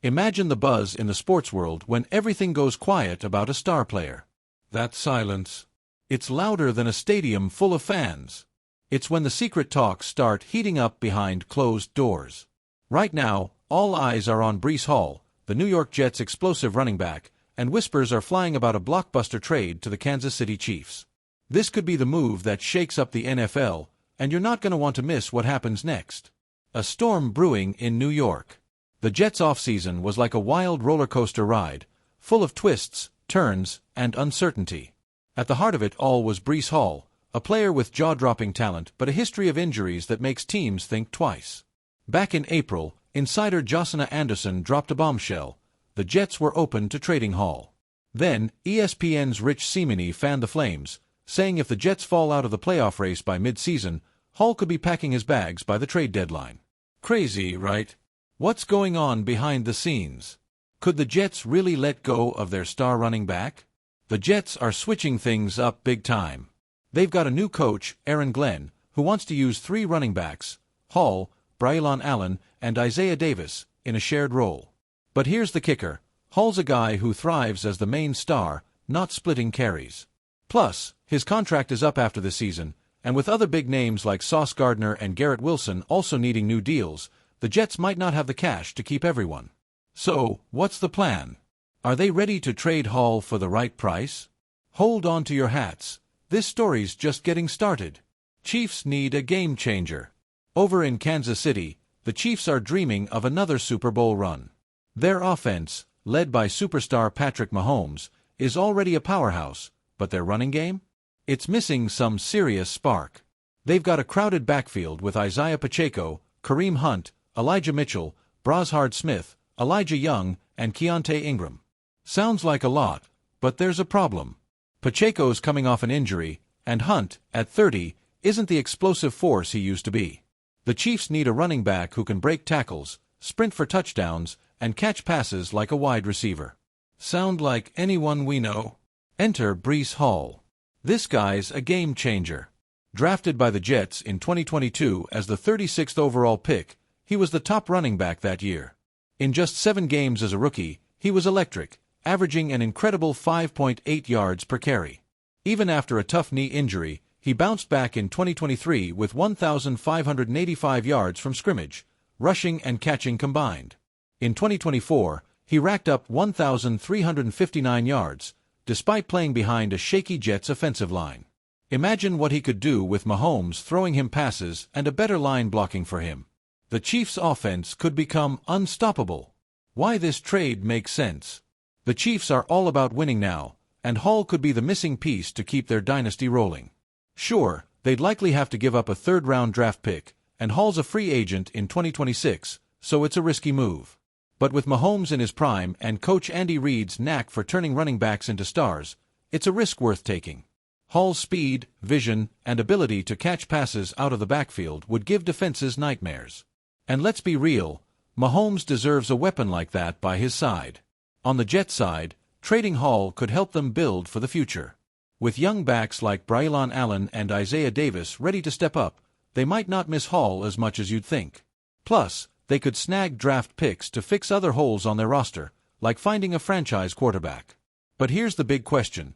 Imagine the buzz in the sports world when everything goes quiet about a star player. That silence. It's louder than a stadium full of fans. It's when the secret talks start heating up behind closed doors. Right now, all eyes are on Breece Hall, the New York Jets' explosive running back, and whispers are flying about a blockbuster trade to the Kansas City Chiefs. This could be the move that shakes up the NFL, and you're not going to want to miss what happens next. A storm brewing in New York. The Jets' offseason was like a wild roller coaster ride, full of twists, turns, and uncertainty. At the heart of it all was Breece Hall, a player with jaw-dropping talent but a history of injuries that makes teams think twice. Back in April, insider Josina Anderson dropped a bombshell. The Jets were open to trading Hall. Then, ESPN's Rich Cimini fanned the flames, saying if the Jets fall out of the playoff race by mid-season, Hall could be packing his bags by the trade deadline. Crazy, right? What's going on behind the scenes? Could the Jets really let go of their star running back? The Jets are switching things up big time. They've got a new coach, Aaron Glenn, who wants to use 3 running backs, Hall, Breece Hall, and Isiah Davis, in a shared role. But here's the kicker. Hall's a guy who thrives as the main star, not splitting carries. Plus, his contract is up after the season, and with other big names like Sauce Gardner and Garrett Wilson also needing new deals, the Jets might not have the cash to keep everyone. So, what's the plan? Are they ready to trade Hall for the right price? Hold on to your hats. This story's just getting started. Chiefs need a game changer. Over in Kansas City, the Chiefs are dreaming of another Super Bowl run. Their offense, led by superstar Patrick Mahomes, is already a powerhouse, but their running game? It's missing some serious spark. They've got a crowded backfield with Isiah Pacheco, Kareem Hunt, Elijah Mitchell, Brashard Smith, Elijah Young, and Keontae Ingram. Sounds like a lot, but there's a problem. Pacheco's coming off an injury, and Hunt, at 30, isn't the explosive force he used to be. The Chiefs need a running back who can break tackles, sprint for touchdowns, and catch passes like a wide receiver. Sound like anyone we know? Enter Breece Hall. This guy's a game changer. Drafted by the Jets in 2022 as the 36th overall pick, he was the top running back that year. In just 7 games as a rookie, he was electric, averaging an incredible 5.8 yards per carry. Even after a tough knee injury, he bounced back in 2023 with 1,585 yards from scrimmage, rushing and catching combined. In 2024, he racked up 1,359 yards, despite playing behind a shaky Jets offensive line. Imagine what he could do with Mahomes throwing him passes and a better line blocking for him. The Chiefs' offense could become unstoppable. Why this trade makes sense. The Chiefs are all about winning now, and Hall could be the missing piece to keep their dynasty rolling. Sure, they'd likely have to give up a 3rd-round draft pick, and Hall's a free agent in 2026, so it's a risky move. But with Mahomes in his prime and Coach Andy Reid's knack for turning running backs into stars, it's a risk worth taking. Hall's speed, vision, and ability to catch passes out of the backfield would give defenses nightmares. And let's be real, Mahomes deserves a weapon like that by his side. On the Jets side, trading Hall could help them build for the future. With young backs like Breece Hall and Isiah Davis ready to step up, they might not miss Hall as much as you'd think. Plus, they could snag draft picks to fix other holes on their roster, like finding a franchise quarterback. But here's the big question.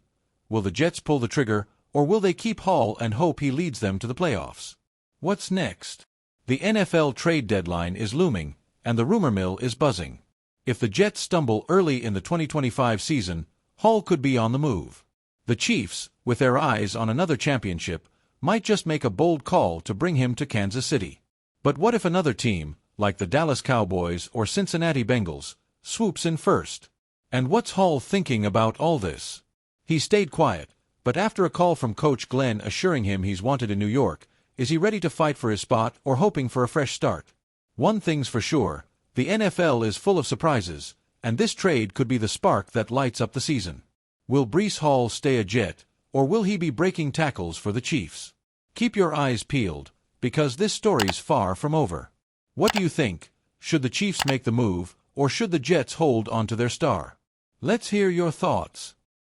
Will the Jets pull the trigger, or will they keep Hall and hope he leads them to the playoffs? What's next? The NFL trade deadline is looming, and the rumor mill is buzzing. If the Jets stumble early in the 2025 season, Hall could be on the move. The Chiefs, with their eyes on another championship, might just make a bold call to bring him to Kansas City. But what if another team, like the Dallas Cowboys or Cincinnati Bengals, swoops in first? And what's Hall thinking about all this? He stayed quiet, but after a call from Coach Glenn assuring him he's wanted in New York, is he ready to fight for his spot or hoping for a fresh start? One thing's for sure, the NFL is full of surprises, and this trade could be the spark that lights up the season. Will Breece Hall stay a Jet, or will he be breaking tackles for the Chiefs? Keep your eyes peeled, because this story's far from over. What do you think? Should the Chiefs make the move, or should the Jets hold onto their star? Let's hear your thoughts.